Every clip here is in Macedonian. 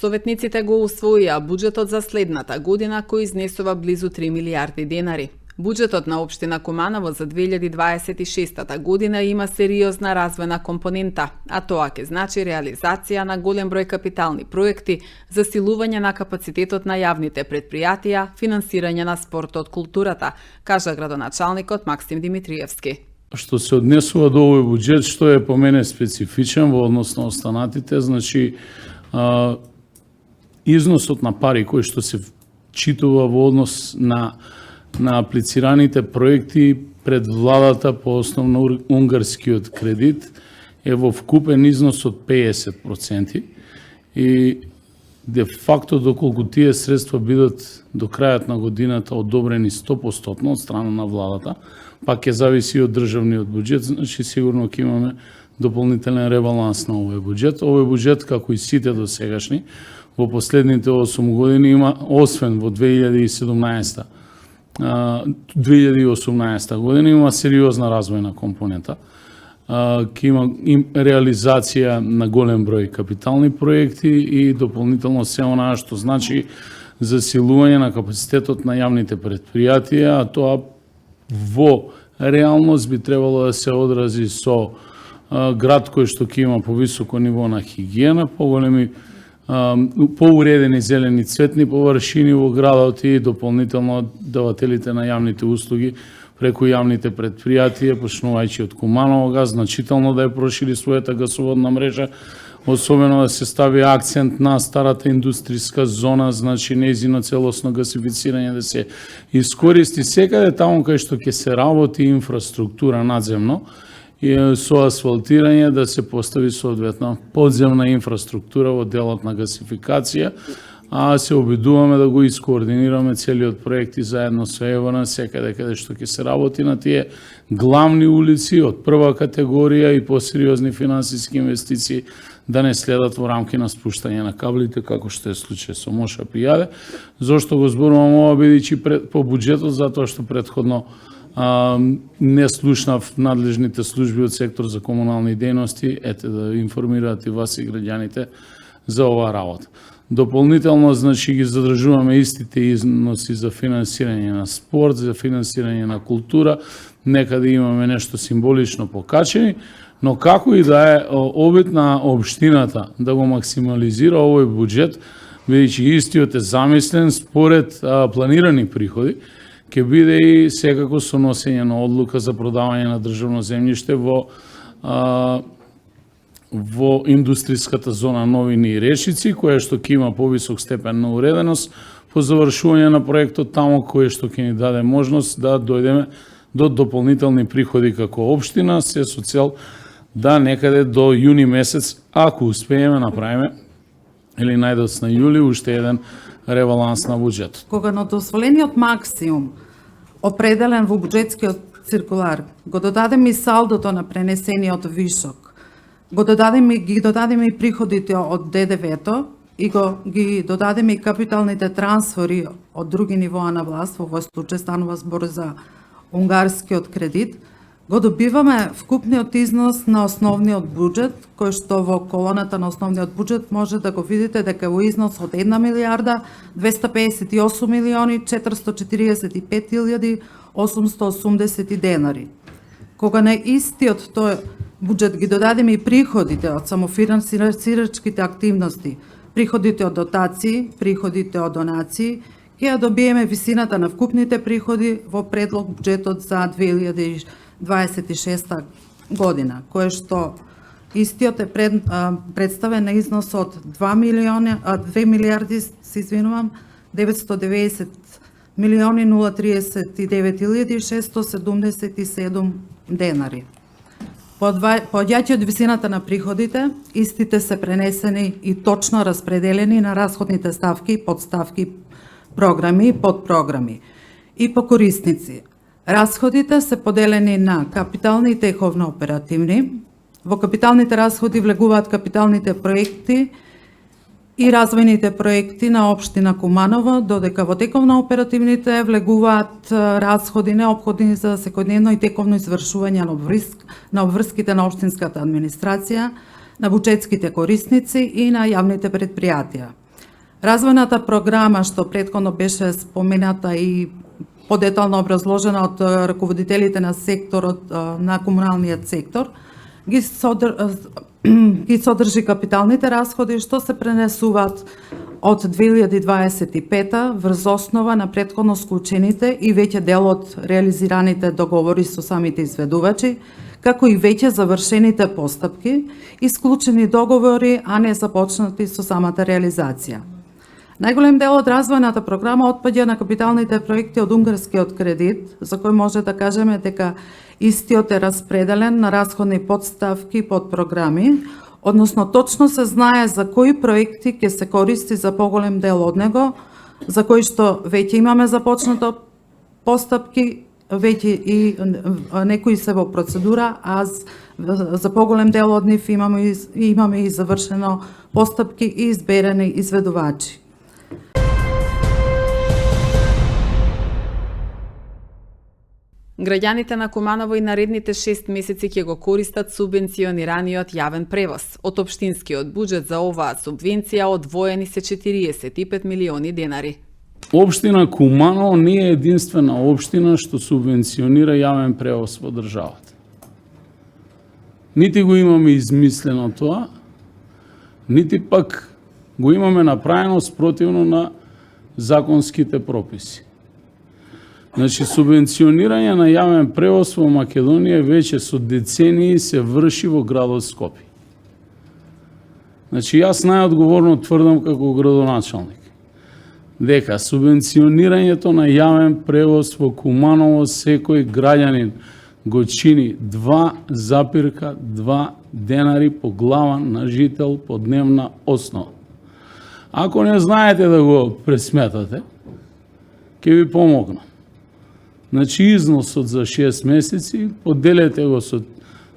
Советниците го усвоија буџетот за следната година, кој изнесува близу 3 милијарди денари. Буџетот на општина Куманово за 2026 година има сериозна развојна компонента, а тоа ќе значи реализација на голем број капитални проекти, засилување на капацитетот на јавните предпријатија, финансирање на спортот, културата, кажа градоначалникот Максим Димитриевски. Што се однесува до овој буџет, што е по мене специфичен во однос на останатите, значи износот на пари кој што се читува во однос на аплицираните проекти пред владата по основно унгарскиот кредит е во вкупен износ од 50% и де факто доколку тие средства бидат до крајот на годината одобрени 100% од страна на владата, пак ќе зависи од државниот буџет, значи сигурно ќе имаме дополнителен ребаланс на овој буџет. Овој буџет, како и сите досегашни, во последните 8 години има, освен во 2018 година има сериозна развојна компонента. Ќе има реализација на голем број капитални проекти и дополнително се онаа што значи засилување на капацитетот на јавните предпријатија, а тоа во реалност би требало да се одрази со град кој што ќе има повисоко ниво на хигиена, поголеми поуредени зелени цветни површини во градот и дополнително давателите на јавните услуги преку јавните предпријатија, почнувајќи од Куманово газ, значително да ја прошири својата гасоводна мрежа, особено да се стави акцент на старата индустријска зона, значи нејзино целосно гасифицирање да се искористи секаде таму кај што ќе се работи инфраструктура надземно, и со асфалтирање да се постави соодветно подземна инфраструктура во делот на гасификација, а се обидуваме да го искоординираме целиот проект и заедно со ЕВН секаде каде што ќе се работи на тие главни улици од прва категорија и посериозни финансиски инвестиции да не следат во рамки на спуштање на каблите, како што е случај со Моша Пијаде. Зошто го зборувам ова, бидејќи по буџетот, затоа што претходно не слушнав надлежните служби од сектор за комунални дејности, ете да информираат и вас и граѓаните за оваа работа. Дополнително, значи, ги задржуваме истите износи за финансирање на спорт, за финансирање на култура, некаде имаме нешто символично покачени, но како и да е обид на општината да го максимализира овој буџет, бидејќи истиот е замислен според планирани приходи, ќе биде и секако со носење на одлука за продавање на државно земјиште во индустријската зона Новини и Решици, која што ќе има повисок степен на уреденост по завршување на проектот таму, кој што ќе ни даде можност да дојдеме до дополнителни приходи како општина, се со цел да некаде до јуни месец, ако успееме, направиме или најдоцна јули уште еден ребаланс на буџетот. Кога на дозволениот максимум определен во буџетскиот циркулар го додадеме и салдото на пренесениот вишок, ги додадеме и приходите од ДДВ-то и ги додадеме и капиталните трансфери од други нивоа на власт, во овој случај станува збор за унгарскиот кредит, го добиваме вкупниот износ на основниот буџет, кој што во колоната на основниот буџет може да го видите дека во износ од 1 милијарда 258 милиони 445 880 денари. Кога на истиот тој буџет ги додадеме и приходите од самофинансирачките активности, приходите од дотации, приходите од донации, ќе ја добиеме висината на вкупните приходи во предлог буџетот за 2026 година, кое што истиот е представен на износ од 2 милијарди 990 милиони 039 677 денари. Поаѓајќи од висината на приходите, истите се пренесени и точно распределени на расходните ставки, подставки, програми и подпрограми и по корисници. Расходите се поделени на капитални и тековно оперативни. Во капиталните расходи влегуваат капиталните проекти и развојните проекти на општина Куманово, додека во тековно оперативните влегуваат расходи неопходни за секојдневно и тековно извршување на обврските на општинската администрација, на буџетските корисници и на јавните предпријатија. Развојната програма, што претходно беше спомената и подетално образложена од раководителите на секторот, на комуналниот сектор, ги содржи капиталните расходи што се пренесуваат од 2025 врз основа на претходно склучените и веќе дел од реализираните договори со самите изведувачи, како и веќе завршените постапки и склучени договори, а не започнати со самата реализација. Најголем дел од развојната програма отпаѓа на капиталните проекти од унгарскиот кредит, за кој може да кажеме дека истиот е распределен на расходни подставки и подпрограми, односно точно се знае за кои проекти ќе се користи за поголем дел од него, за кои што веќе имаме започнато постапки, веќе и некои се во процедура, а за поголем дел од нив имаме и завршено постапки и изберени изведувачи. Граѓаните на Куманово и наредните 6 месеци ќе го користат субвенционираниот јавен превоз. Од општинскиот буџет за оваа субвенција одвоени се 45 милиони денари. Општина Куманово не е единствена општина што субвенционира јавен превоз во државата. Нити го имаме измислено тоа, нити пак го имаме направено спротивно на законските прописи. Значи, субвенционирање на јавен превоз во Македонија веќе со децении се врши во градот Скопје. Значи, јас најодговорно тврдам како градоначалник дека субвенционирањето на јавен превоз во Куманово секој граѓанин го чини 2,2 денари по глава на жител по дневна основа. Ако не знаете да го пресметате, ќе ви помогнам. Значи, износот за 6 месеци, поделете го со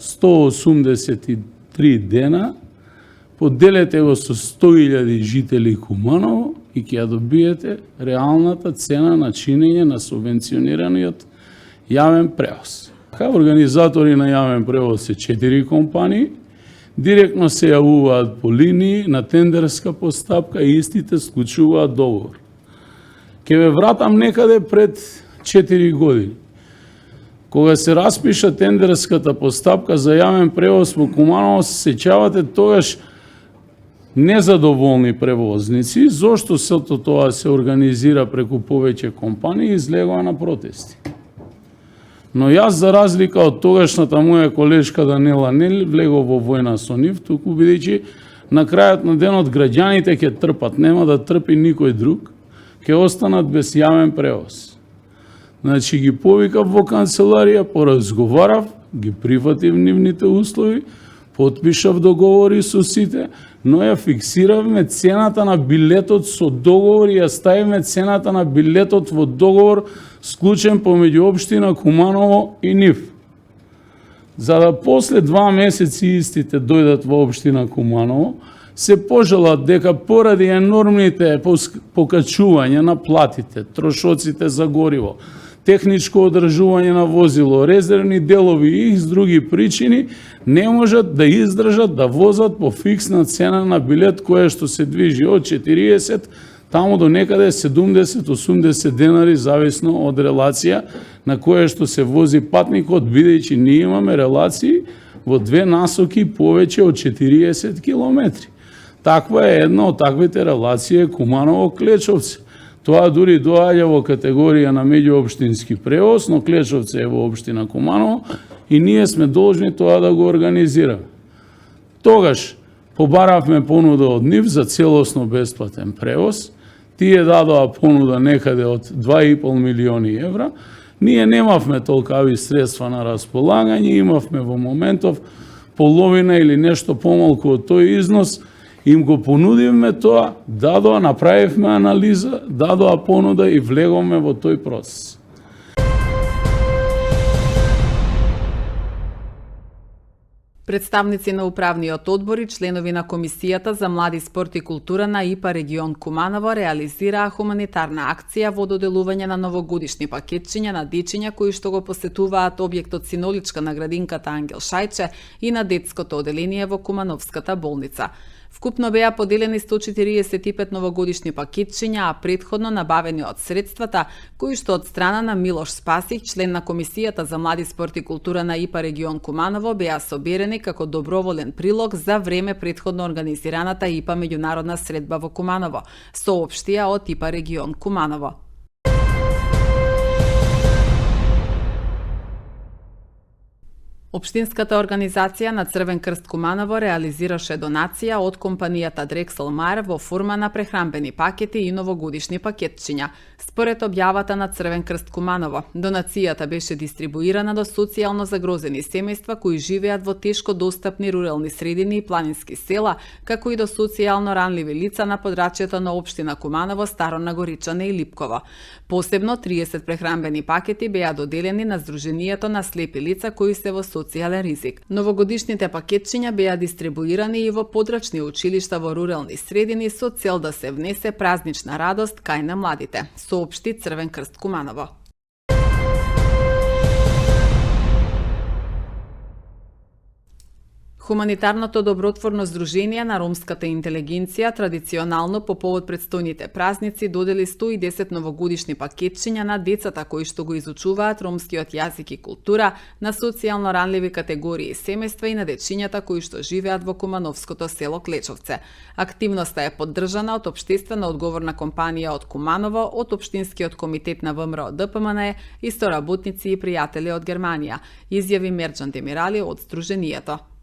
183 дена, поделете го со 100.000 жители Куманово и ќе ја добиете реалната цена на чинење на субвенционираниот јавен превоз. Организатори на јавен превоз се 4 компании, директно се јавуваат по линии на тендерска постапка и истите склучуваат договор. Ке ве вратам некаде пред 4 години. Кога се распиша тендерската постапка за јавен превоз во Куманово, се сеќавате тогаш незадоволни превозници, зошто сето тоа се организира преку повеќе компании и излегува на протести. Но јас, за разлика од тогашната моја колешка Данела, не влегов во војна со нив, туку бидејќи на крајот на денот граѓаните ќе трпат, нема да трпи никој друг, ќе останат без јавен превоз. Значи, ги повикав во канцеларија, поразговарав, ги прифатив нивните услови, потпишав договори со сите, но ја фиксиравме цената на билетот со договор и ја ставиме цената на билетот во договор склучен помеѓу општина Куманово и нив. За да после 2 месеци истите дојдат во општина Куманово, се пожелат дека поради енормните покачување на платите, трошоците за гориво, техничко одржување на возило, резервни делови и из други причини, не можат да издржат да возат по фиксна цена на билет која што се движи од 40 таму до некаде 70-80 денари, зависно од релација на која што се вози патникот, бидејќи ние имаме релации во 2 насоки повеќе од 40 километри. Таква е една од таквите релации Куманово-Клечовци. Тоа дури доаѓа во категорија на меѓуопштински превоз, но Клечовци е во општина Куманово и ние сме должни тоа да го организираме. Тогаш побаравме понуда од нив за целосно бесплатен превоз. Тие дадоа понуда некаде од 2,5 милиони евра. Ние немавме толкави средства на располагање, имавме во моментов половина или нешто помалку од тој износ. Им го понудивме тоа, дадоа, направивме анализа, дадоа понуда и влеговме во тој процес. Представници на управниот одбор и членови на Комисијата за млади, спорт и култура на ИПА регион Куманово реализираа хуманитарна акција во доделување на новогодишни пакетчиња на дечиња кои што го посетуваат објектот Синоличка на градинката Ангел Шајче и на детското оделение во Кумановската болница. Вкупно беа поделени 145 новогодишни пакетчиња, а претходно набавени од средствата кои што од страна на Милош Спасих, член на Комисијата за млади спорт и култура на ИПА регион Куманово, беа соберени како доброволен прилог за време претходно организираната ИПА меѓународна средба во Куманово, соопштија од ИПА регион Куманово. Општинската организација на Црвен крст Куманово реализираше донација од компанијата Дрексел Мајер во форма на прехранбени пакети и новогодишни пакетчиња. Според објавата на Црвен крст Куманово, донацијата беше дистрибуирана до социјално загрозени семејства кои живеат во тешко достапни рурални средини и планински села, како и до социјално ранливи лица на подрачјето на општина Куманово, Старо Нагоричане и Липково. Посебно 30 прехранбени пакети беа доделени на Сдруженијето на слепи лица кои се во социјален ризик. Новогодишните пакетчиња беа дистрибуирани и во подрачни училишта во рурални средини со цел да се внесе празнична радост кај на младите, соопшти Црвен крст Куманово. Хуманитарното добротворно здружение на ромската интелигенција традиционално по повод предстојните празници додели 110 новогодишни пакетчиња на децата кои што го изучуваат ромскиот јазик и култура, на социјално ранливи категории семејства и на дечињата кои што живеат во кумановското село Клечовце. Активноста е поддржана од општествено одговорна компанија од Куманово, од Општинскиот комитет на ВМРО ДПМН и соработници и пријатели од Германија, изјави Мерџан Демирали од здруженијето.